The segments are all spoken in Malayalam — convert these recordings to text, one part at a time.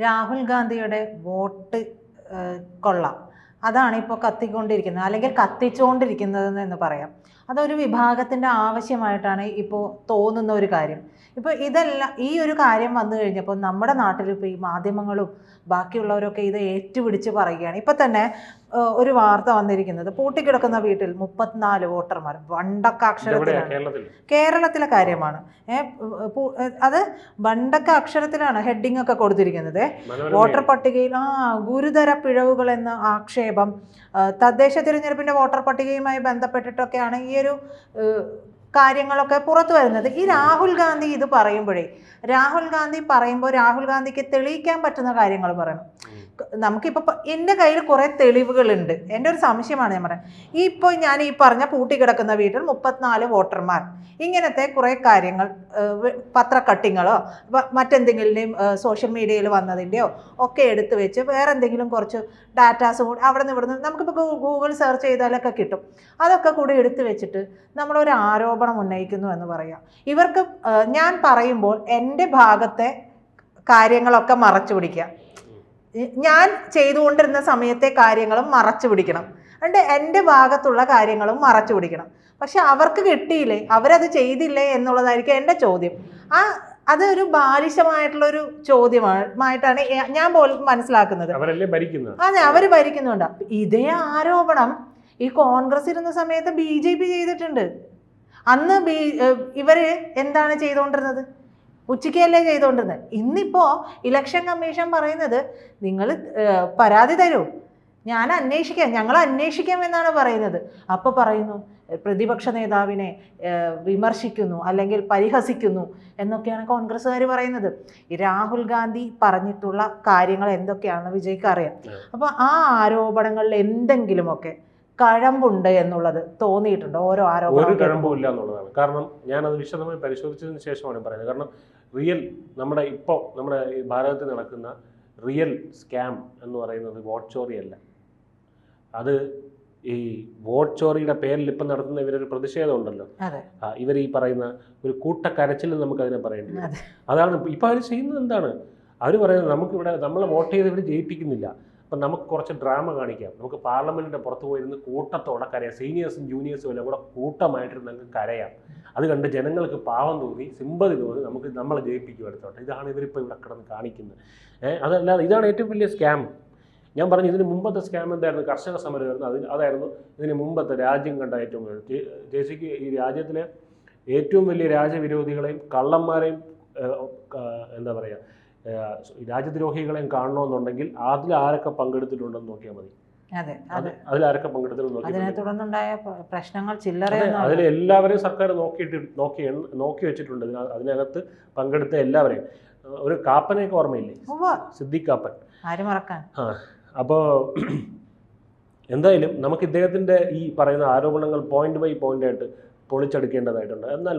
രാഹുൽ ഗാന്ധിയുടെ വോട്ട് കൊള്ള അതാണ് ഇപ്പോൾ കത്തിക്കൊണ്ടിരിക്കുന്നത്, അല്ലെങ്കിൽ കത്തിച്ചുകൊണ്ടിരിക്കുന്നത് എന്ന് പറയാം. അതൊരു വിഭാഗത്തിൻ്റെ ആവശ്യമായിട്ടാണ് ഇപ്പോൾ തോന്നുന്ന ഒരു കാര്യം. ഇപ്പോൾ ഇതെല്ലാം ഈ ഒരു കാര്യം വന്നു കഴിഞ്ഞപ്പോൾ നമ്മുടെ നാട്ടിൽ ഇപ്പോൾ ഈ മാധ്യമങ്ങളും ബാക്കിയുള്ളവരൊക്കെ ഇത് ഏറ്റുപിടിച്ച് പറയുകയാണ്. ഇപ്പം തന്നെ ഒരു വാർത്ത വന്നിരിക്കുന്നത്, പൂട്ടിക്കിടക്കുന്ന വീട്ടിൽ 34 വോട്ടർമാർ വണ്ടക്ക അക്ഷരത്തിലാണ്. കേരളത്തിലെ കാര്യമാണ്. അത് വണ്ടക്ക അക്ഷരത്തിലാണ് ഹെഡിങ് ഒക്കെ കൊടുത്തിരിക്കുന്നത്. വോട്ടർ പട്ടികയിൽ ഗുരുതര പിഴവുകൾ എന്ന ആക്ഷേപം. തദ്ദേശ തിരഞ്ഞെടുപ്പിന്റെ വോട്ടർ പട്ടികയുമായി ബന്ധപ്പെട്ടിട്ടൊക്കെയാണ് ഈ ഒരു കാര്യങ്ങളൊക്കെ പുറത്തു വരുന്നത്. ഈ രാഹുൽ ഗാന്ധി ഇത് പറയുമ്പോൾ രാഹുൽ ഗാന്ധിക്ക് തെളിയിക്കാൻ പറ്റുന്ന കാര്യങ്ങൾ പറയണം. നമുക്കിപ്പോൾ എൻ്റെ കയ്യിൽ കുറേ തെളിവുകളുണ്ട്. എൻ്റെ ഒരു സംശയമാണ് ഞാൻ പറയുന്നത്. ഇപ്പോൾ ഞാൻ ഈ പറഞ്ഞ പൂട്ടിക്കിടക്കുന്ന വീട്ടിൽ 34 വോട്ടർമാർ, ഇങ്ങനത്തെ കുറേ കാര്യങ്ങൾ പത്രക്കട്ടിങ്ങളോ മറ്റെന്തെങ്കിലും സോഷ്യൽ മീഡിയയിൽ വന്നതിൻ്റെയോ ഒക്കെ എടുത്തു വെച്ച് വേറെ എന്തെങ്കിലും കുറച്ച് ഡാറ്റാസ് കൂടി അവിടെ നിന്ന് ഇവിടുന്ന് നമുക്കിപ്പോൾ ഗൂഗിൾ സെർച്ച് ചെയ്താലൊക്കെ കിട്ടും. അതൊക്കെ കൂടി എടുത്തു വെച്ചിട്ട് നമ്മളൊരു ആരോപണം ഉന്നയിക്കുന്നു എന്ന് പറയാം. ഇവർക്ക് ഞാൻ പറയുമ്പോൾ എൻ്റെ ഭാഗത്തെ കാര്യങ്ങളൊക്കെ മറച്ചു പിടിക്കുക, ഞാൻ ചെയ്തുകൊണ്ടിരുന്ന സമയത്തെ കാര്യങ്ങളും മറച്ചു പിടിക്കണം, അതുകൊണ്ട് എൻ്റെ ഭാഗത്തുള്ള കാര്യങ്ങളും മറച്ചു പിടിക്കണം. പക്ഷെ അവർക്ക് കിട്ടിയില്ലേ, അവരത് ചെയ്തില്ലേ എന്നുള്ളതായിരിക്കും എൻ്റെ ചോദ്യം. അതൊരു ബാലിശമായിട്ടുള്ളൊരു ചോദ്യമായിട്ടാണ് ഞാൻ പോലും മനസ്സിലാക്കുന്നത്. അതെ, അവർ ഭരിക്കുന്നുണ്ട്. ഇതേ ആരോപണം ഈ കോൺഗ്രസ് ഇരുന്ന സമയത്ത് BJP ചെയ്തിട്ടുണ്ട്. അന്ന് ഇവര് എന്താണ് ചെയ്തുകൊണ്ടിരുന്നത്? ഉച്ചയ്ക്കല്ലേ ചെയ്തുകൊണ്ടിരുന്നത്. ഇന്നിപ്പോൾ ഇലക്ഷൻ കമ്മീഷൻ പറയുന്നത് നിങ്ങൾ പരാതി തരൂ, ഞങ്ങൾ അന്വേഷിക്കാം എന്നാണ് പറയുന്നത്. അപ്പോൾ പറയുന്നു പ്രതിപക്ഷ നേതാവിനെ വിമർശിക്കുന്നു അല്ലെങ്കിൽ പരിഹസിക്കുന്നു എന്നൊക്കെയാണ് കോൺഗ്രസ്സുകാർ പറയുന്നത്. രാഹുൽ ഗാന്ധി പറഞ്ഞിട്ടുള്ള കാര്യങ്ങൾ എന്തൊക്കെയാണെന്ന് വിജയ്ക്ക് അറിയാം. അപ്പോൾ ആ ആരോപണങ്ങളിൽ എന്തെങ്കിലുമൊക്കെ കഴമ്പുണ്ട് എന്നുള്ളത് തോന്നിയിട്ടുണ്ട്? ഓരോ ആരോപണം ഒരു കഴമ്പും ഇല്ല എന്നുള്ളതാണ്. കാരണം ഞാനത് വിശദമായി പരിശോധിച്ചതിന് ശേഷമാണ് പറയുന്നത്. കാരണം നമ്മുടെ ഭാരതത്തിൽ നടക്കുന്ന റിയൽ സ്കാം എന്ന് പറയുന്നത് വോട്ട് ചോറിയല്ല. അത് ഈ വോട്ട് ചോറിയുടെ പേരിൽ ഇപ്പം നടത്തുന്ന ഇവരൊരു പ്രതിഷേധം ഉണ്ടല്ലോ, ഇവർ ഈ പറയുന്ന ഒരു കൂട്ടക്കരച്ചിൽ നമുക്കതിനെ പറയേണ്ടി വരും. അതാണ് ഇപ്പം അവർ ചെയ്യുന്നത്. എന്താണ് അവർ പറയുന്നത്? നമുക്കിവിടെ നമ്മളെ വോട്ട് ചെയ്ത് ഇവർ ജയിപ്പിക്കുന്നില്ല, അപ്പം നമുക്ക് കുറച്ച് ഡ്രാമ കാണിക്കാം, നമുക്ക് പാർലമെൻറ്റിൻ്റെ പുറത്ത് പോയിരുന്ന് കൂട്ടത്തോടെ കരയാം, സീനിയേഴ്സും ജൂനിയേഴ്സും എല്ലാം കൂടെ കൂട്ടമായിട്ടിരുന്ന് നമുക്ക് കരയാം. അത് കണ്ട് ജനങ്ങൾക്ക് പാവം തോന്നി, സിമ്പതി തോന്നി, നമുക്ക് നമ്മളെ ജയിപ്പിക്കും എടുത്തോട്ടെ. ഇതാണ് ഇവരിപ്പോൾ ഇവിടെ കിടന്ന് കാണിക്കുന്നത്. അതല്ലാതെ ഇതാണ് ഏറ്റവും വലിയ സ്കാം. ഞാൻ പറഞ്ഞു, ഇതിന് മുമ്പത്തെ സ്കാം എന്തായിരുന്നു? കർഷക സമരമായിരുന്നു. അതായിരുന്നു ഇതിന് മുമ്പത്തെ രാജ്യം കണ്ട ഏറ്റവും വലിയ ജേസിക്ക്. ഈ രാജ്യത്തിലെ ഏറ്റവും വലിയ രാജവിരോധികളെയും കള്ളന്മാരെയും എന്താ പറയുക, രാജ്യദ്രോഹികളെയും കാണണമെന്നുണ്ടെങ്കിൽ അതിൽ ആരൊക്കെ പങ്കെടുത്തിട്ടുണ്ടെന്ന് നോക്കിയാൽ മതി. അതിലാരൊക്കെ പങ്കെടുത്തിട്ടുണ്ടായ പ്രശ്നങ്ങൾ ചില്ലറ അതിൽ എല്ലാവരെയും സർക്കാർ നോക്കി വെച്ചിട്ടുണ്ട്. അതിനകത്ത് പങ്കെടുത്ത എല്ലാവരെയും. ഒരു കാപ്പനെയൊക്കെ ഓർമ്മയില്ലേ? സിദ്ദിഖ് കാപ്പൻ. അപ്പോൾ എന്തായാലും നമുക്ക് ഇദ്ദേഹത്തിൻ്റെ ഈ പറയുന്ന ആരോപണങ്ങൾ പോയിന്റ് ബൈ പോയിന്റ് ആയിട്ട് പൊളിച്ചെടുക്കേണ്ടതായിട്ടുണ്ട്. എന്നാൽ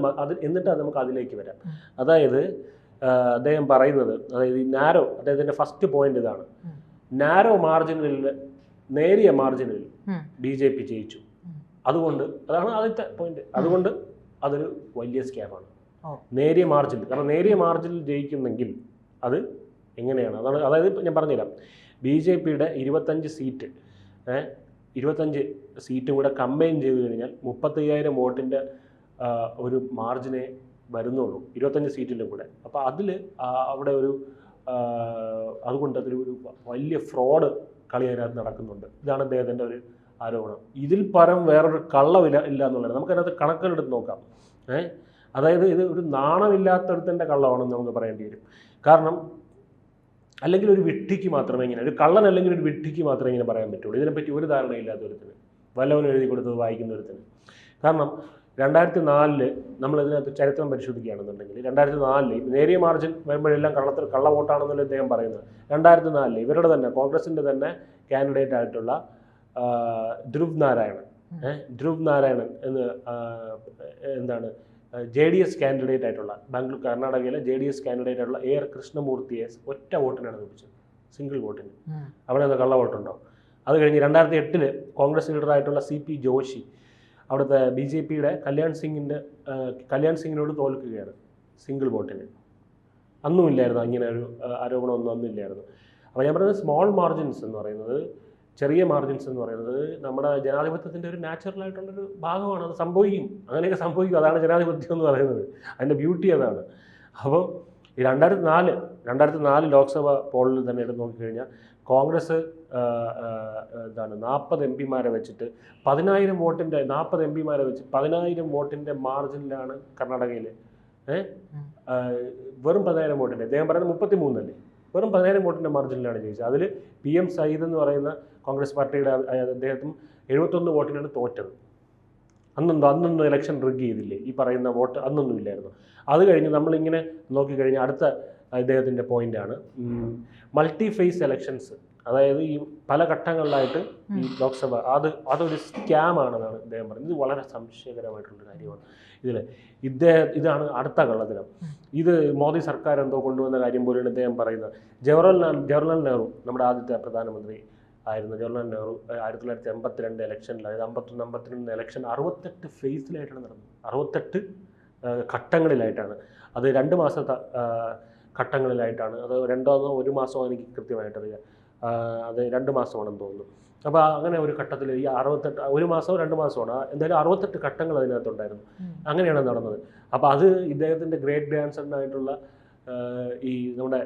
എന്നിട്ട് നമുക്ക് അതിലേക്ക് വരാം. അതായത് അദ്ദേഹം പറയുന്നത്, അതായത് ഈ നാരോ, അദ്ദേഹത്തിൻ്റെ ഫസ്റ്റ് പോയിന്റ് ഇതാണ്. നാരോ മാർജിനിൽ, നേരിയ മാർജിനിൽ BJP ജയിച്ചു. അതുകൊണ്ട് അതാണ് ആദ്യത്തെ പോയിന്റ്. അതുകൊണ്ട് അതൊരു വലിയ സ്കാമാണ്. നേരിയ മാർജിനിൽ. കാരണം നേരിയ മാർജിനിൽ ജയിക്കുന്നെങ്കിൽ അത് എങ്ങനെയാണ്? അതായത് ഞാൻ പറഞ്ഞുതരാം. BJPയുടെ 25 സീറ്റ് 25 സീറ്റും കൂടെ കമ്പൈൻ ചെയ്ത് കഴിഞ്ഞാൽ 35,000 വോട്ടിൻ്റെ ഒരു മാർജിനെ വരുന്നുള്ളൂ 25 സീറ്റിലും കൂടെ. അപ്പോൾ അവിടെ അതുകൊണ്ട് അതൊരു വലിയ ഫ്രോഡ് കളി അതിനകത്ത് നടക്കുന്നുണ്ട്. ഇതാണ് അദ്ദേഹത്തിൻ്റെ ഒരു ആരോപണം. ഇതിൽ പരം വേറൊരു കള്ളമില്ല എന്നുള്ളത് നമുക്കതിനകത്ത് കണക്കുകളെടുത്ത് നോക്കാം. അതായത് ഇത് ഒരു നാണമില്ലാത്തടത്തിൻ്റെ കള്ളമാണെന്ന് നമുക്ക് പറയേണ്ടി വരും. കാരണം അല്ലെങ്കിൽ ഒരു വിഡ്ഢിക്ക് മാത്രമേ ഇങ്ങനെ, ഒരു കള്ളൻ അല്ലെങ്കിൽ ഒരു വിഡ്ഢിക്ക് മാത്രമേ ഇങ്ങനെ പറയാൻ പറ്റുള്ളൂ. ഇതിനെപ്പറ്റി ഒരു ധാരണയില്ലാത്തൊരുത്തിന്, വല്ലവനും എഴുതി കൊടുത്തത് വായിക്കുന്ന ഒരുത്തിന്. കാരണം 2004 നമ്മളിതിനകത്ത് ചരിത്രം പരിശോധിക്കുകയാണെന്നുണ്ടെങ്കിൽ 2004 നേരിയ മാർജിൻ വരുമ്പോഴെല്ലാം കള്ള വോട്ടാണെന്നല്ലോ ഇദ്ദേഹം പറയുന്നത്. 2004 ഇവരുടെ തന്നെ കോൺഗ്രസിൻ്റെ തന്നെ കാൻഡിഡേറ്റ് ആയിട്ടുള്ള ധ്രുവ് നാരായണൻ എന്ന് എന്താണ് JDS കാൻഡിഡേറ്റ് ആയിട്ടുള്ള ബാംഗ്ലൂർ കർണാടകയിലെ JDS കാൻഡിഡേറ്റ് ആയിട്ടുള്ള AR കൃഷ്ണമൂർത്തിയെ ഒറ്റ വോട്ടിനാണ് തോപ്പിച്ചത്, സിംഗിൾ വോട്ടിന്. അവിടെ നിന്ന് കള്ള വോട്ടുണ്ടോ? അത് കഴിഞ്ഞ് 2008 കോൺഗ്രസ് ലീഡറായിട്ടുള്ള CP ജോഷി അവിടുത്തെ BJPയുടെ കല്യാൺ സിംഗിനോട് തോൽക്കുകയാണ് സിംഗിൾ വോട്ടിന്. അന്നുമില്ലായിരുന്നു ഇങ്ങനെ ഒരു ആരോപണമൊന്നും അന്നില്ലായിരുന്നു. അപ്പോൾ ഞാൻ പറയുന്നത് സ്മോൾ മാർജിൻസ് എന്ന് പറയുന്നത്, ചെറിയ മാർജിൻസ് എന്ന് പറയുന്നത് നമ്മുടെ ജനാധിപത്യത്തിൻ്റെ ഒരു നാച്ചുറലായിട്ടുള്ളൊരു ഭാഗമാണ്. അത് സംഭവിക്കും, അങ്ങനെയൊക്കെ സംഭവിക്കും. അതാണ് ജനാധിപത്യം എന്ന് പറയുന്നത്, അതിൻ്റെ ബ്യൂട്ടി അതാണ്. അപ്പോൾ ഈ 2004 ലോക്സഭ പോളിൽ തന്നെ എടുത്ത് നോക്കിക്കഴിഞ്ഞാൽ കോൺഗ്രസ് 40 എം പിമാരെ വെച്ചിട്ട് 10,000 വോട്ടിൻ്റെ 40 എം പിമാരെ വെച്ച് 10,000 വോട്ടിൻ്റെ മാർജിനിലാണ് കർണാടകയിൽ. വെറും 10,000 വോട്ടിൻ്റെ, അദ്ദേഹം പറയുന്നത് 33 അല്ലേ, വെറും 10,000 വോട്ടിൻ്റെ മാർജിനിലാണ് ജയിച്ചത്. അതിൽ PM സയ്യിദ് എന്ന് പറയുന്ന കോൺഗ്രസ് പാർട്ടിയുടെ അദ്ദേഹത്തും 71 വോട്ടിനാണ് തോറ്റത്. അന്നൊന്നും ഇലക്ഷൻ റിഗ് ചെയ്തില്ലേ, ഈ പറയുന്ന വോട്ട് അന്നൊന്നും ഇല്ലായിരുന്നു. അത് കഴിഞ്ഞ് നമ്മളിങ്ങനെ നോക്കിക്കഴിഞ്ഞാൽ അടുത്ത ഇദ്ദേഹത്തിൻ്റെ പോയിൻ്റാണ് മൾട്ടി ഫേസ് എലക്ഷൻസ്. അതായത് ഈ പല ഘട്ടങ്ങളിലായിട്ട് ഈ ലോക്സഭ അതൊരു സ്കാമാണെന്നാണ് ഇദ്ദേഹം പറയുന്നത്. ഇത് വളരെ സംശയകരമായിട്ടുള്ള കാര്യമാണ്. ഇതാണ് അടുത്ത കള്ളത്തരം. ഇത് മോദി സർക്കാർ എന്തോ കൊണ്ടുവന്ന കാര്യം പോലെയാണ് ഇദ്ദേഹം പറയുന്നത്. ജവഹർലാൽ നെഹ്റു നമ്മുടെ ആദ്യത്തെ പ്രധാനമന്ത്രി ആയിരുന്നു. ജവഹർലാൽ നെഹ്റു 1982 ഇലക്ഷനിൽ, അതായത് 51-52 ഇലക്ഷൻ 68 ഫേസിലായിട്ടാണ് നടന്നത്. 68 ഘട്ടങ്ങളിലായിട്ടാണ്. അത് 2 മാസത്തെ ഘട്ടങ്ങളിലായിട്ടാണ്. അത് 1 മാസമോ എനിക്ക് കൃത്യമായിട്ടറിയാം. അത് 2 മാസമാണെന്ന് തോന്നുന്നു. അപ്പോൾ അങ്ങനെ ഒരു ഘട്ടത്തിൽ ഈ 68 1 മാസമോ 2 മാസമാണ്, എന്തായാലും 68 ഘട്ടങ്ങൾ അതിനകത്തുണ്ടായിരുന്നു. അങ്ങനെയാണ് നടന്നത്. അപ്പോൾ അത് ഇദ്ദേഹത്തിൻ്റെ ഗ്രേറ്റ് ഗ്രാൻഡ് സണ്ണായിട്ടുള്ള ഈ നമ്മുടെ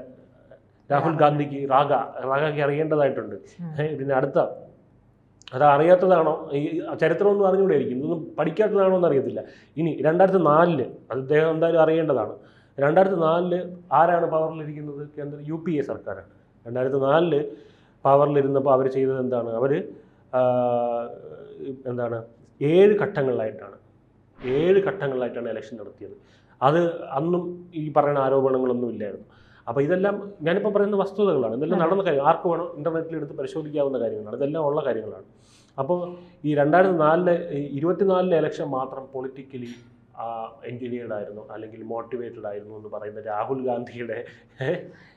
രാഹുൽ ഗാന്ധിക്ക് റാഗയ്ക്ക് അറിയേണ്ടതായിട്ടുണ്ട്. പിന്നെ അടുത്ത അത് അറിയാത്തതാണോ, ഈ ചരിത്രമൊന്നും അറിഞ്ഞുകൂടെയായിരിക്കും, ഇതൊന്നും പഠിക്കാത്തതാണോ എന്ന് അറിയത്തില്ല. ഇനി 2004 അത് ഇദ്ദേഹം എന്തായാലും അറിയേണ്ടതാണ്. 2004 ആരാണ് പവറിലിരിക്കുന്നത്? UPA സർക്കാരാണ്. 2004 പവറിലിരുന്നപ്പോൾ അവർ ചെയ്തത് എന്താണ്? അവർ 7 ഘട്ടങ്ങളിലായിട്ടാണ് ഇലക്ഷൻ നടത്തിയത്. അത് അന്നും ഈ പറയുന്ന ആരോപണങ്ങളൊന്നും ഇല്ലായിരുന്നു. അപ്പോൾ ഇതെല്ലാം ഞാനിപ്പോൾ പറയുന്ന വസ്തുതകളാണ്. ഇതെല്ലാം നടന്ന കാര്യം, ആർക്ക് വേണം ഇൻ്റർനെറ്റിൽ എടുത്ത് പരിശോധിക്കാവുന്ന കാര്യങ്ങളാണ്. ഇതെല്ലാം ഉള്ള കാര്യങ്ങളാണ്. അപ്പോൾ ഈ 2024 ഇലക്ഷൻ മാത്രം പൊളിറ്റിക്കലി എൻജിനീയർഡ് ആയിരുന്നു അല്ലെങ്കിൽ മോട്ടിവേറ്റഡ് ആയിരുന്നു എന്ന് പറയുന്ന രാഹുൽ ഗാന്ധിയുടെ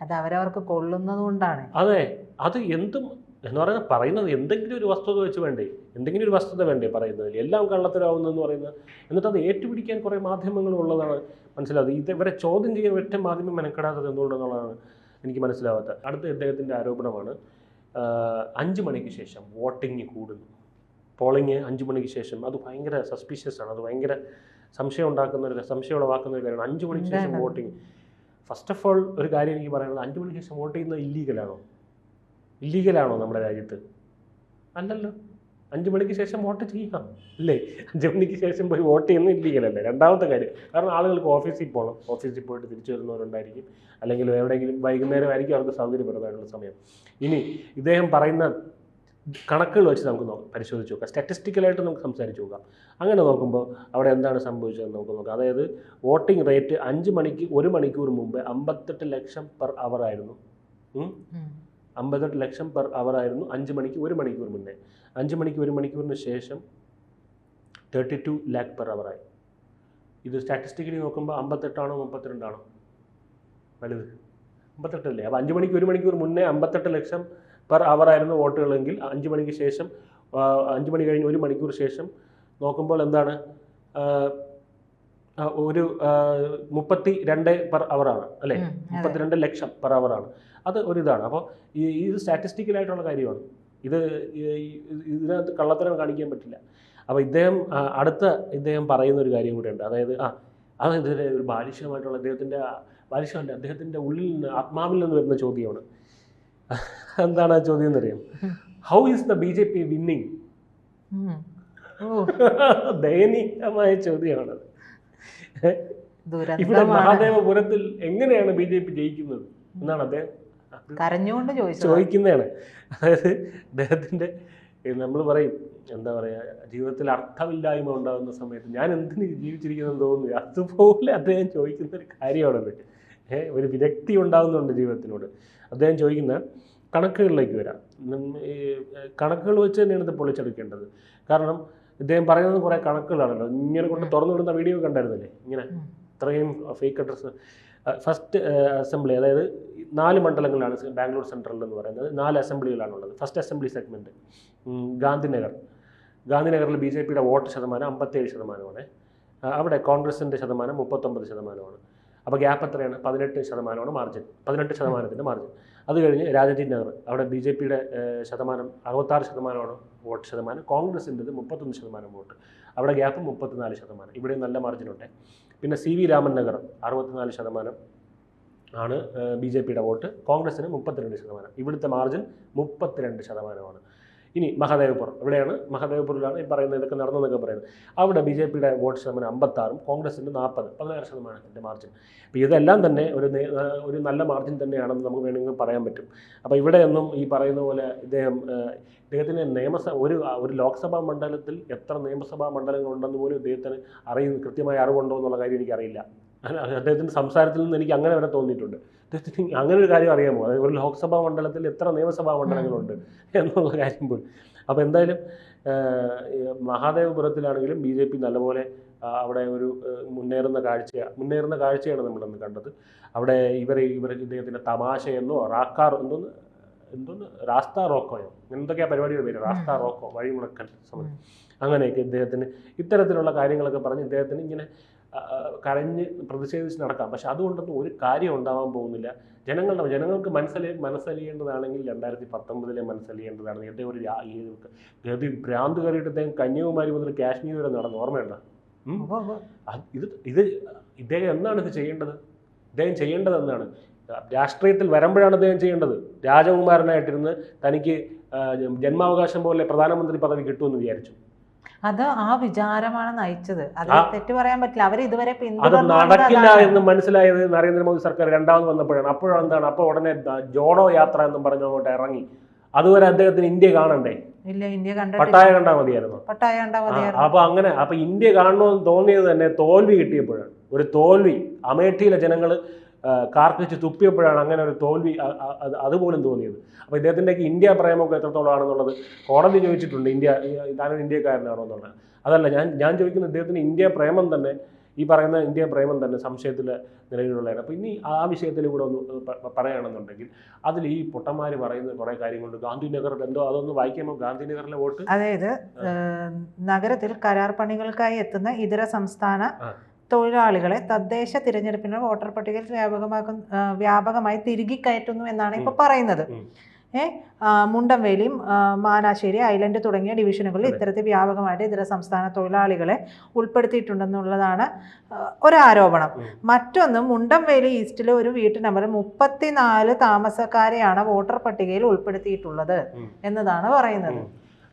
അത് അവരവർക്ക് കൊള്ളുന്നത് കൊണ്ടാണ്. അതെ, അത് എന്തും എന്ന് പറയുന്നത് എന്തെങ്കിലും ഒരു വസ്തുത വെച്ച് വേണ്ടേ, എന്തെങ്കിലും ഒരു വസ്തുത വേണ്ടേ പറയുന്നതിൽ. എല്ലാം കള്ളത്തരാവുന്നതെന്ന് പറയുന്നത്. എന്നിട്ട് അത് ഏറ്റുപിടിക്കാൻ കുറേ മാധ്യമങ്ങൾ ഉള്ളതാണ് മനസ്സിലാവുന്നത്. ഇവരെ ചോദ്യം ചെയ്യാൻ ഒറ്റ മാധ്യമം മെനക്കെടാത്തത് എന്തുകൊണ്ടെന്നുള്ളതാണ് എനിക്ക് മനസ്സിലാവാത്തത്. അടുത്ത ഇദ്ദേഹത്തിൻ്റെ ആരോപണമാണ് 5 മണിക്ക് ശേഷം വോട്ടിങ് കൂടുന്നു. പോളിങ് 5 മണിക്ക് ശേഷം. അത് ഭയങ്കര സസ്പീഷ്യസ് ആണ്. അത് ഭയങ്കര സംശയം ഉളവാക്കുന്ന ഒരു കാര്യമാണ്. 5 മണിക്ക് ശേഷം വോട്ടിങ്. ഫസ്റ്റ് ഓഫ് ഓൾ ഒരു കാര്യം എനിക്ക് പറയുന്നത്, 5 മണിക്ക് ശേഷം വോട്ട് ചെയ്യുന്നത് ഇല്ലീഗലാണോ നമ്മുടെ രാജ്യത്ത്? അല്ലല്ലോ. 5 മണിക്ക് ശേഷം വോട്ട് ചെയ്യാം അല്ലേ? 5 മണിക്ക് ശേഷം പോയി വോട്ട് ചെയ്യുന്നത് ഇല്ലീഗലല്ലേ? രണ്ടാമത്തെ കാര്യം, കാരണം ആളുകൾക്ക് ഓഫീസിൽ പോകണം, ഓഫീസിൽ പോയിട്ട് തിരിച്ചു വരുന്നവരുണ്ടായിരിക്കും, അല്ലെങ്കിൽ എവിടെയെങ്കിലും വൈകുന്നേരം ആയിരിക്കും അവർക്ക് സൗകര്യപ്രദമായിട്ടുള്ള സമയം. ഇനി ഇദ്ദേഹം പറയുന്ന കണക്കുകൾ വെച്ച് നമുക്ക് പരിശോധിച്ച് നോക്കാം, സ്റ്റാറ്റിസ്റ്റിക്കലായിട്ട് നമുക്ക് സംസാരിച്ച് നോക്കാം. അങ്ങനെ നോക്കുമ്പോൾ അവിടെ എന്താണ് സംഭവിച്ചതെന്ന് നമുക്ക് നോക്കാം. അതായത് വോട്ടിംഗ് റേറ്റ് 5 മണിക്ക് 1 മണിക്കൂർ മുമ്പ് 58 ലക്ഷം പെർ അവർ ആയിരുന്നു. 58 ലക്ഷം പെർ അവർ ആയിരുന്നു 5 മണിക്ക് 1 മണിക്കൂർ മുന്നേ. 5 മണിക്ക് 1 മണിക്കൂറിന് ശേഷം 32 ലാക്ക് പെർ അവറായി. ഇത് സ്റ്റാറ്റിസ്റ്റിക്കലി നോക്കുമ്പോൾ 58 ആണോ 32 ആണോ വലുത്? 58 അല്ലേ? അപ്പോൾ 5 മണിക്ക് 1 മണിക്കൂർ മുന്നേ 58 ലക്ഷം പെർ അവർ ആയിരുന്നു വോട്ടുകളെങ്കിൽ 5 മണിക്ക് ശേഷം 5 മണി കഴിഞ്ഞ് 1 മണിക്കൂർ ശേഷം നോക്കുമ്പോൾ എന്താണ്? ഒരു 32 പെർ അവറാണ് അല്ലേ? 32 ലക്ഷം പെർ അവറാണ്. അത് ഒരിതാണ്. അപ്പോൾ ഇത് സ്റ്റാറ്റിസ്റ്റിക്കലായിട്ടുള്ള കാര്യമാണ്. ഇതിനകത്ത് കള്ളത്തരം കാണിക്കാൻ പറ്റില്ല. അപ്പോൾ ഇദ്ദേഹം പറയുന്ന ഒരു കാര്യം കൂടെയുണ്ട്. അതായത് ഇതിൻ്റെ ഒരു ബാലിശമായിട്ടുള്ള അദ്ദേഹത്തിൻ്റെ ഉള്ളിൽ നിന്ന്, ആത്മാവിൽ നിന്ന് വരുന്ന ചോദ്യമാണ്. എന്താണ് ആ ചോദ്യം എന്നറിയാം? How is the BJP winning? ദയനീയമായ ചോദ്യമാണത്. ഇവിടെ മഹാദേവപുരത്തിൽ എങ്ങനെയാണ് BJP ജയിക്കുന്നത് എന്നാണ് അദ്ദേഹം കരഞ്ഞുകൊണ്ട് ചോദിക്കുന്നതാണ്. അതായത് അദ്ദേഹത്തിൻ്റെ നമ്മൾ പറയും, എന്താ പറയുക, ജീവിതത്തിൽ അർത്ഥമില്ലായ്മ ഉണ്ടാകുന്ന സമയത്ത് ഞാൻ എന്തിന് ജീവിച്ചിരിക്കുന്നതെന്ന് തോന്നുന്നു, അതുപോലെ അദ്ദേഹം ചോദിക്കുന്ന ഒരു കാര്യമാണത്. ഒരു വിരക്തി ഉണ്ടാകുന്നുണ്ട് ജീവിതത്തിനോട്. അദ്ദേഹം ചോദിക്കുന്ന കണക്കുകളിലേക്ക് വരാം. ഈ കണക്കുകൾ വെച്ച് തന്നെയാണ് ഇത് പൊളിച്ചെടുക്കേണ്ടത്. കാരണം ഇദ്ദേഹം പറയുന്നത് കുറേ കണക്കുകളാണല്ലോ. ഇങ്ങനെ കൊണ്ട് തുറന്നു വിടുന്ന വീഡിയോ കണ്ടായിരുന്നില്ലേ? ഇങ്ങനെ ഇത്രയും ഫേക്ക് അഡ്രസ്സ്. ഫസ്റ്റ് അസംബ്ലി, അതായത് 4 മണ്ഡലങ്ങളാണ് ബാംഗ്ലൂർ സെൻട്രൽ എന്ന് പറയുന്നത്. 4 അസംബ്ലികളാണുള്ളത്. ഫസ്റ്റ് അസംബ്ലി സെഗ്മെൻറ്റ് ഗാന്ധിനഗറിൽ BJPയുടെ വോട്ട് ശതമാനം 57%. അവിടെ കോൺഗ്രസിൻ്റെ ശതമാനം 39%. അപ്പോൾ ഗ്യാപ്പ് എത്രയാണ്? 18% മാർജിൻ, 18% മാർജിൻ. അത് കഴിഞ്ഞ് രാജാജി നഗർ, അവിടെ BJPയുടെ ശതമാനം 66% വോട്ട് ശതമാനം, കോൺഗ്രസിൻ്റെത് 31% വോട്ട്, അവിടെ ഗ്യാപ്പ് 34%. ഇവിടെ നല്ല മാർജിനുണ്ട്. പിന്നെ CV രാമൻ നഗർ 64% ആണ് BJPയുടെ വോട്ട്, കോൺഗ്രസിന് 32%. ഇവിടുത്തെ മാർജിൻ 32%. ഇനി മഹാദേവപുർ, ഇവിടെയാണ് മഹാദേവപുരിലാണ് ഈ പറയുന്നത് ഇതൊക്കെ നടന്നതെന്നൊക്കെ പറയുന്നത്. അവിടെ BJPയുടെ വോട്ട് ശതമാനം 56, കോൺഗ്രസിൻ്റെ 40, 16% മാർജിൻ. അപ്പോൾ ഇതെല്ലാം തന്നെ ഒരു നല്ല മാർജിൻ തന്നെയാണെന്ന് നമുക്ക് വേണമെങ്കിൽ പറയാൻ പറ്റും. അപ്പോൾ ഇവിടെയൊന്നും ഈ പറയുന്ന പോലെ ഇദ്ദേഹത്തിന് ഒരു ലോക്സഭാ മണ്ഡലത്തിൽ എത്ര നിയമസഭാ മണ്ഡലങ്ങളുണ്ടെന്ന് പോലും ഇദ്ദേഹത്തിന് കൃത്യമായ അറിവുണ്ടോ എന്നുള്ള കാര്യം എനിക്കറിയില്ല. അദ്ദേഹത്തിൻ്റെ സംസാരത്തിൽ നിന്ന് എനിക്ക് അങ്ങനെ വരെ തോന്നിയിട്ടുണ്ട്. അദ്ദേഹത്തിന് അങ്ങനെ ഒരു കാര്യം അറിയാമോ? അതായത് ഒരു ലോക്സഭാ മണ്ഡലത്തിൽ എത്ര നിയമസഭാ മണ്ഡലങ്ങളുണ്ട് എന്നുള്ള കാര്യം പോലും. അപ്പോൾ എന്തായാലും മഹാദേവപുരത്തിലാണെങ്കിലും BJP നല്ലപോലെ അവിടെ ഒരു മുന്നേറുന്ന കാഴ്ചയാണ് നമ്മളന്ന് കണ്ടത്. അവിടെ ഇദ്ദേഹത്തിൻ്റെ തമാശയെന്നോ റാസ്താ റോക്കോയോ എന്തൊക്കെയാ പരിപാടിയുടെ പേര്, റാസ്താ റോക്കോ, വഴിമുടക്കൽ സമരം, അങ്ങനെയൊക്കെ ഇദ്ദേഹത്തിന് ഇത്തരത്തിലുള്ള കാര്യങ്ങളൊക്കെ പറഞ്ഞ് ഇദ്ദേഹത്തിന് ഇങ്ങനെ കരഞ്ഞ് പ്രതിഷേധിച്ച് നടക്കാം. പക്ഷെ അതുകൊണ്ടൊന്നും ഒരു കാര്യം ഉണ്ടാവാൻ പോകുന്നില്ല. ജനങ്ങൾക്ക് മനസ്സലിയേണ്ടതാണെങ്കിൽ 2019 മനസ്സലിയേണ്ടതാണ്. ഇദ്ദേഹം ഒരു ഭ്രാന്ത് കയറിയിട്ട് ഇദ്ദേഹം കന്യാകുമാരി മുതൽ കാശ്മീർ വരെ നടന്നു, ഓർമ്മയുണ്ടോ? ഇദ്ദേഹം എന്നാണ് ഇത് ചെയ്യേണ്ടത്? ഇദ്ദേഹം ചെയ്യേണ്ടത് എന്നാണ്? രാഷ്ട്രീയത്തിൽ വരുമ്പോഴാണ് അദ്ദേഹം ചെയ്യേണ്ടത്. രാജകുമാരനായിട്ടിരുന്ന് തനിക്ക് ജന്മാവകാശം പോലെ പ്രധാനമന്ത്രി പദവി കിട്ടുമെന്ന് വിചാരിച്ചു. അത് ആ വിചാരമാണ് നയിച്ചത്. അത് തെറ്റ് പറയാൻ പറ്റില്ല. അവർ ഇതുവരെ അത് നടക്കില്ല എന്ന് മനസ്സിലായത് നരേന്ദ്രമോദി സർക്കാർ രണ്ടാമത് വന്നപ്പോഴാണ്. അപ്പോഴെന്താണ്? അപ്പോൾ ഉടനെ ജോഡോ യാത്ര എന്നും പറഞ്ഞു അങ്ങോട്ട് ഇറങ്ങി. അതുവരെ അദ്ദേഹത്തിന് ഇന്ത്യ കാണണ്ടേ? ഇല്ല, ഇന്ത്യ പട്ടായ കണ്ടാൽ മതിയായിരുന്നു. അപ്പൊ ഇന്ത്യ കാണണമെന്ന് തോന്നിയത് തന്നെ തോൽവി കിട്ടിയപ്പോഴാണ്. ഒരു തോൽവി അമേഠിയിലെ ജനങ്ങൾ കാർക്കിച്ച് തുപ്പിയപ്പോഴാണ് അങ്ങനെ ഒരു തോൽവി അതുപോലും തോന്നിയത്. അപ്പോൾ ഇദ്ദേഹത്തിൻ്റെയൊക്കെ ഇന്ത്യ പ്രേമമൊക്കെ എത്രത്തോളം ആണെന്നുള്ളത് കോടതി ചോദിച്ചിട്ടുണ്ട്. താനൊരു ഇന്ത്യക്കാരനാണോ എന്നുള്ളത്. അതല്ല ഞാൻ ചോദിക്കുന്നത്, ഇദ്ദേഹത്തിന് ഇന്ത്യ പ്രേമം തന്നെ, ഈ പറയുന്ന ഇന്ത്യ പ്രേമം തന്നെ സംശയത്തിൽ നിലവിലുള്ളതാണ്. അപ്പോൾ ഇനി ആ വിഷയത്തിൽ കൂടെ ഒന്ന് പറയുകയാണെന്നുണ്ടെങ്കിൽ അതിൽ ഈ പൊട്ടന്മാർ പറയുന്ന കുറേ കാര്യങ്ങളുണ്ട്. ഗാന്ധിനഗർ എന്തോ അതൊന്ന് വായിക്കുമ്പോൾ ഗാന്ധിനഗറിലെ വോട്ട്, അതായത് നഗരത്തിൽ കരാർ പണികൾക്കായി എത്തുന്ന ഇതര സംസ്ഥാന തൊഴിലാളികളെ തദ്ദേശ തിരഞ്ഞെടുപ്പിന് വോട്ടർ പട്ടികയിൽ വ്യാപകമായി തിരികെ കയറ്റുന്നു എന്നാണ് ഇപ്പോൾ പറയുന്നത്. മുണ്ടംവേലിയും മാനാശ്ശേരി, ഐലൻഡ് തുടങ്ങിയ ഡിവിഷനുകളിൽ ഇത്തരത്തിൽ വ്യാപകമായിട്ട് ഇതര സംസ്ഥാന തൊഴിലാളികളെ ഉൾപ്പെടുത്തിയിട്ടുണ്ടെന്നുള്ളതാണ് ഒരു ആരോപണം. മറ്റൊന്ന്, മുണ്ടംവേലി ഈസ്റ്റിലെ ഒരു വീട്ടു നമ്പർ 34 താമസക്കാരെയാണ് വോട്ടർ പട്ടികയിൽ ഉൾപ്പെടുത്തിയിട്ടുള്ളത് എന്നതാണ് പറയുന്നത്.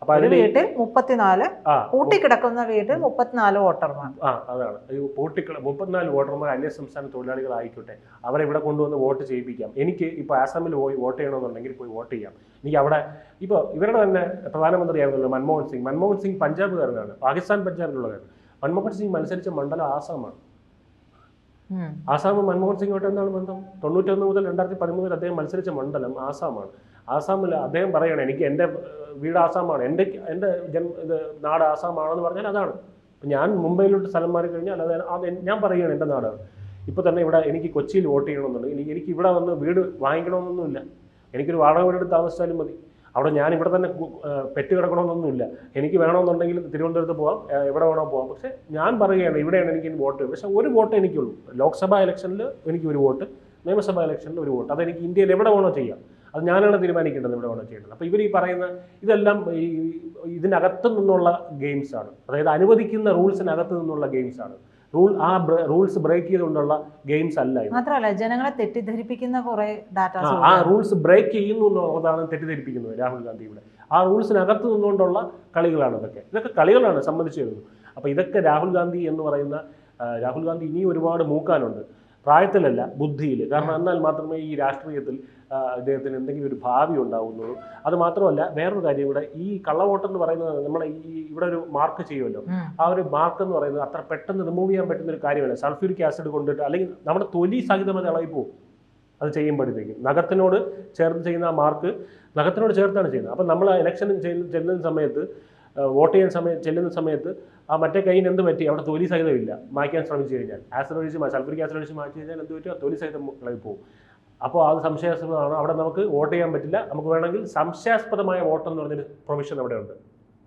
ഒരു വീട്ടിൽ 34, പൂട്ടിക്കിടക്കുന്ന വീട്ടിൽ 34 വോട്ടർമാർ. അതാണ് 34 വോട്ടർമാർ അന്യ സംസ്ഥാന തൊഴിലാളികളായിക്കോട്ടെ, അവരെ ഇവിടെ കൊണ്ടുവന്ന് വോട്ട് ചെയ്യിപ്പിക്കാം. എനിക്ക് ഇപ്പോൾ ആസാമിൽ പോയി വോട്ട് ചെയ്യണമെന്നുണ്ടെങ്കിൽ പോയി വോട്ട് ചെയ്യാം. എനിക്ക് അവിടെ ഇപ്പോൾ ഇവരുടെ തന്നെ പ്രധാനമന്ത്രിയായിരുന്നല്ലോ മൻമോഹൻ സിംഗ് പഞ്ചാബുകാരനാണ്, പാകിസ്ഥാൻ പഞ്ചാബിലുള്ളതാണ്. മൻമോഹൻ സിംഗ് മത്സരിച്ച മണ്ഡലം ആസാമാണ്. ആസാമും മൻമോഹൻ സിംഗുമായിട്ട് എന്താണ് ബന്ധം? 91 മുതൽ 2013 അദ്ദേഹം മത്സരിച്ച മണ്ഡലം ആസാമാണ്. ആസാമിൽ അദ്ദേഹം പറയണം, എനിക്ക് എൻ്റെ വീട് ആസാമാണ്, എൻ്റെ നാട് ആസാമാണെന്ന് പറഞ്ഞാൽ അതാണ്. ഞാൻ മുംബൈയിലോട്ട് സ്ഥലം മാറി കഴിഞ്ഞാൽ അത് ഞാൻ പറയുകയാണ് എൻ്റെ നാടാണ്. ഇപ്പോൾ തന്നെ ഇവിടെ എനിക്ക് കൊച്ചിയിൽ വോട്ട് ചെയ്യണമെന്നുണ്ടെങ്കിൽ എനിക്ക് ഇവിടെ വന്ന് വീട് വാങ്ങിക്കണമെന്നൊന്നുമില്ല. എനിക്കൊരു വാടക വീടെടുത്ത് താമസിച്ചാലും മതി. അവിടെ ഞാൻ ഇവിടെ തന്നെ പെറ്റ് കിടക്കണമെന്നൊന്നുമില്ല. എനിക്ക് വേണമെന്നുണ്ടെങ്കിൽ തിരുവനന്തപുരത്ത് പോകാം, എവിടെ വേണോ പോകാം. പക്ഷേ ഞാൻ പറയുകയാണ് ഇവിടെയാണ് എനിക്ക് വോട്ട്. പക്ഷേ ഒരു വോട്ട് എനിക്കുള്ളൂ. ലോക്സഭാ ഇലക്ഷനിൽ എനിക്ക് ഒരു വോട്ട്, നിയമസഭാ ഇലക്ഷനിൽ ഒരു വോട്ട്. അതെനിക്ക് ഇന്ത്യയിൽ എവിടെ വേണോ ചെയ്യാം. അത് ഞാനാണ് തീരുമാനിക്കേണ്ടത് എവിടെ വേണോ ചെയ്യേണ്ടത്. അപ്പോൾ ഇവർ ഈ പറയുന്ന ഇതെല്ലാം ഇതിനകത്ത് നിന്നുള്ള ഗെയിംസാണ്. അതായത് അനുവദിക്കുന്ന റൂൾസിനകത്ത് നിന്നുള്ള ഗെയിംസാണ്. റൂൾസ് ബ്രേക്ക് ചെയ്തുകൊണ്ടുള്ള ഗെയിംസ് അല്ല. മാത്രമല്ല ജനങ്ങളെ തെറ്റിദ്ധരിപ്പിക്കുന്ന കുറെ ആ റൂൾസ് ബ്രേക്ക് ചെയ്യുന്നു എന്നുള്ളതാണ് തെറ്റിദ്ധരിപ്പിക്കുന്നത് രാഹുൽ ഗാന്ധി. ഇവിടെ ആ റൂൾസിനകത്ത് നിന്നുകൊണ്ടുള്ള കളികളാണ് ഇതൊക്കെ കളികളാണ് സംബന്ധിച്ചു വരുന്നത്. അപ്പോൾ ഇതൊക്കെ രാഹുൽ ഗാന്ധി ഇനിയും ഒരുപാട് മൂക്കാനുണ്ട്. പ്രായത്തിലല്ല, ബുദ്ധിയിൽ. കാരണം എന്നാൽ മാത്രമേ ഈ രാഷ്ട്രീയത്തിൽ അദ്ദേഹത്തിന് എന്തെങ്കിലും ഒരു ഭാവി ഉണ്ടാവുന്നുള്ളൂ. അത് മാത്രമല്ല വേറൊരു കാര്യം, ഇവിടെ ഈ കള്ളവോട്ടെന്ന് പറയുന്നത് നമ്മളെ ഇവിടെ ഒരു മാർക്ക് ചെയ്യുമല്ലോ, ആ ഒരു മാർക്ക് എന്ന് പറയുന്നത് അത്ര പെട്ടെന്ന് റിമൂവ് ചെയ്യാൻ പറ്റുന്ന ഒരു കാര്യമല്ല. സൾഫ്യൂരിക് ആസിഡ് കൊണ്ടിട്ട് അല്ലെങ്കിൽ നമ്മുടെ തൊലി സഹിതം അത് ഇളകിപ്പോവും. അത് ചെയ്യുമ്പോഴത്തേക്കും നഖത്തിനോട് ചേർത്ത് ചെയ്യുന്ന ആ മാർക്ക് നഖത്തിനോട് ചേർത്താണ് ചെയ്യുന്നത്. അപ്പം നമ്മൾ ഇലക്ഷന് ചെല്ലുന്ന സമയത്ത്, വോട്ട് ചെയ്യാൻ ചെല്ലുന്ന സമയത്ത് ആ മറ്റേ കൈയിന് എന്ത് പറ്റി? അവിടെ തൊലി സഹിതമില്ല. മായ്ക്കാൻ ശ്രമിച്ചു കഴിഞ്ഞാൽ സൾഫ്യൂരിക് ആസിഡ് ഒഴിച്ച് മാറ്റി കഴിഞ്ഞാൽ എന്ത് പറ്റും? തൊലി സഹിതം ഇളകിപ്പോവും. അപ്പോൾ അത് സംശയാസ്പദമാണ്. അവിടെ നമുക്ക് വോട്ട് ചെയ്യാൻ പറ്റില്ല. നമുക്ക് വേണമെങ്കിൽ സംശയാസ്പദമായ വോട്ടെന്ന് പറഞ്ഞൊരു പ്രൊവിഷൻ അവിടെ ഉണ്ട്.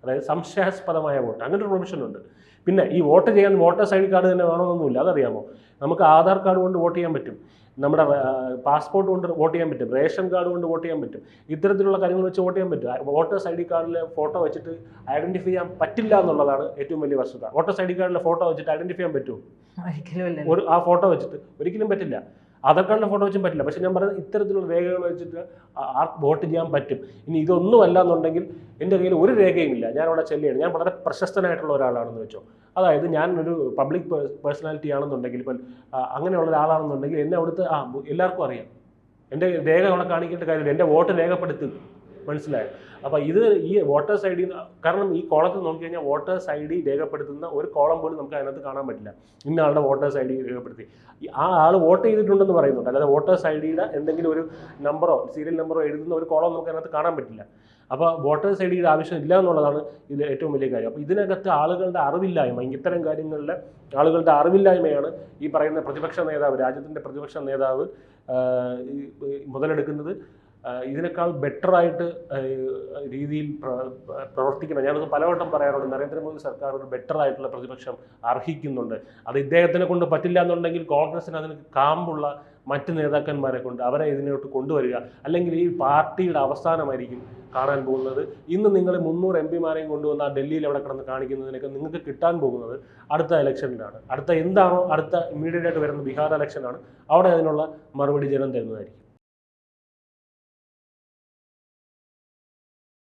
അതായത് സംശയാസ്പദമായ വോട്ട്, അങ്ങനെ ഒരു പ്രൊവിഷൻ ഉണ്ട്. പിന്നെ ഈ വോട്ട് ചെയ്യാൻ വോട്ടേഴ്സ് ഐ ഡി കാർഡ് തന്നെ വേണമെന്നൊന്നുമില്ല, അതറിയാമോ? നമുക്ക് ആധാർ കാർഡ് കൊണ്ട് വോട്ട് ചെയ്യാൻ പറ്റും, നമ്മുടെ പാസ്പോർട്ട് കൊണ്ട് വോട്ട് ചെയ്യാൻ പറ്റും, റേഷൻ കാർഡ് കൊണ്ട് വോട്ട് ചെയ്യാൻ പറ്റും, ഇത്തരത്തിലുള്ള കാര്യങ്ങൾ വെച്ച് വോട്ട് ചെയ്യാൻ പറ്റും. വോട്ടേഴ്സ് ഐ ഡി കാർഡിലെ ഫോട്ടോ വെച്ചിട്ട് ഐഡന്റിഫൈ ചെയ്യാൻ പറ്റില്ല എന്നുള്ളതാണ് ഏറ്റവും വലിയ വസ്തുത. വോട്ടേഴ്സ് ഐ ഡി കാർഡിലെ ഫോട്ടോ വെച്ചിട്ട് ഐഡന്റിഫൈ ചെയ്യാൻ പറ്റുമോ? ഒരിക്കലും ആ ഫോട്ടോ വെച്ചിട്ട് ഒരിക്കലും പറ്റില്ല. ആധാർ കാർഡിലെ ഫോട്ടോ വെച്ചും പറ്റില്ല. പക്ഷെ ഞാൻ പറയുന്നത് ഇത്തരത്തിലുള്ള രേഖകൾ വെച്ചിട്ട് വോട്ട് ചെയ്യാൻ പറ്റും. ഇനി ഇതൊന്നും അല്ല എന്നുണ്ടെങ്കിൽ എൻ്റെ കയ്യിൽ ഒരു രേഖയും ഇല്ല, ഞാൻ അവിടെ ചെല്ലുകയാണ്, ഞാൻ വളരെ പ്രശസ്തനായിട്ടുള്ള ഒരാളാണെന്ന് വെച്ചോ, അതായത് ഞാൻ ഒരു പബ്ലിക് പേഴ്സണാലിറ്റി ആണെന്നുണ്ടെങ്കിൽ, ഇപ്പം അങ്ങനെയുള്ള ഒരാളാണെന്നുണ്ടെങ്കിൽ എന്നെ അവിടുത്തെ എല്ലാവർക്കും അറിയാം, എൻ്റെ രേഖ അവിടെ കാണിക്കേണ്ട കാര്യമില്ല, എൻ്റെ വോട്ട് രേഖപ്പെടുത്തും, മനസ്സിലായോ? അപ്പോൾ ഈ വോട്ടേഴ്സ് ഐ ഡി, കാരണം ഈ കോളത്തിൽ നോക്കിക്കഴിഞ്ഞാൽ വോട്ടേഴ്സ് ഐ ഡി രേഖപ്പെടുത്തുന്ന ഒരു കോളം പോലും നമുക്ക് അതിനകത്ത് കാണാൻ പറ്റില്ല. ഇന്ന ആളുടെ വോട്ടേഴ്സ് ഐ ഡി രേഖപ്പെടുത്തി ആ ആൾ വോട്ട് ചെയ്തിട്ടുണ്ടെന്ന് പറയുന്നുണ്ട്, അല്ലാതെ വോട്ടേഴ്സ് ഐ ഡിയുടെ എന്തെങ്കിലും ഒരു നമ്പറോ സീരിയൽ നമ്പറോ എഴുതുന്ന ഒരു കോളം നമുക്ക് അതിനകത്ത് കാണാൻ പറ്റില്ല. അപ്പോൾ വോട്ടേഴ്സ് ഐ ഡിയുടെ ആവശ്യം ഇല്ല എന്നുള്ളതാണ് ഇത് ഏറ്റവും വലിയ കാര്യം. അപ്പോൾ ഇതിനകത്ത് ആളുകളുടെ അറിവില്ലായ്മ, ഇത്തരം കാര്യങ്ങളിൽ ആളുകളുടെ അറിവില്ലായ്മയാണ് ഈ പറയുന്ന പ്രതിപക്ഷ നേതാവ്, രാജ്യത്തിൻ്റെ പ്രതിപക്ഷ നേതാവ് മുതലെടുക്കുന്നത്. ഇതിനേക്കാൾ ബെറ്ററായിട്ട് രീതിയിൽ പ്രവർത്തിക്കണം. ഞാനത് പലവട്ടം പറയാറുണ്ട്, നരേന്ദ്രമോദി സർക്കാർ ഒരു ബെറ്ററായിട്ടുള്ള പ്രതിപക്ഷം അർഹിക്കുന്നുണ്ട്. അത് ഇദ്ദേഹത്തിനെ കൊണ്ട് പറ്റില്ല എന്നുണ്ടെങ്കിൽ കോൺഗ്രസിന് അതിന് കാമ്പുള്ള മറ്റ് നേതാക്കന്മാരെ കൊണ്ട് അവരെ ഇതിനോട്ട് കൊണ്ടുവരിക, അല്ലെങ്കിൽ ഈ പാർട്ടിയുടെ അവസാനമായിരിക്കും കാണാൻ പോകുന്നത്. ഇന്ന് നിങ്ങൾ 300 MP-മാരെയും കൊണ്ടുവന്ന് ആ ഡൽഹിയിൽ അവിടെ കിടന്ന് കാണിക്കുന്നതിനൊക്കെ നിങ്ങൾക്ക് കിട്ടാൻ പോകുന്നത് അടുത്ത ഇലക്ഷനിലാണ്. അടുത്ത എന്താണോ അടുത്ത ഇമ്മീഡിയറ്റ് ആയിട്ട് വരുന്ന ബീഹാർ ഇലക്ഷനാണ്, അവിടെ അതിനുള്ള മറുപടി ജനം തരുന്നതായിരിക്കും.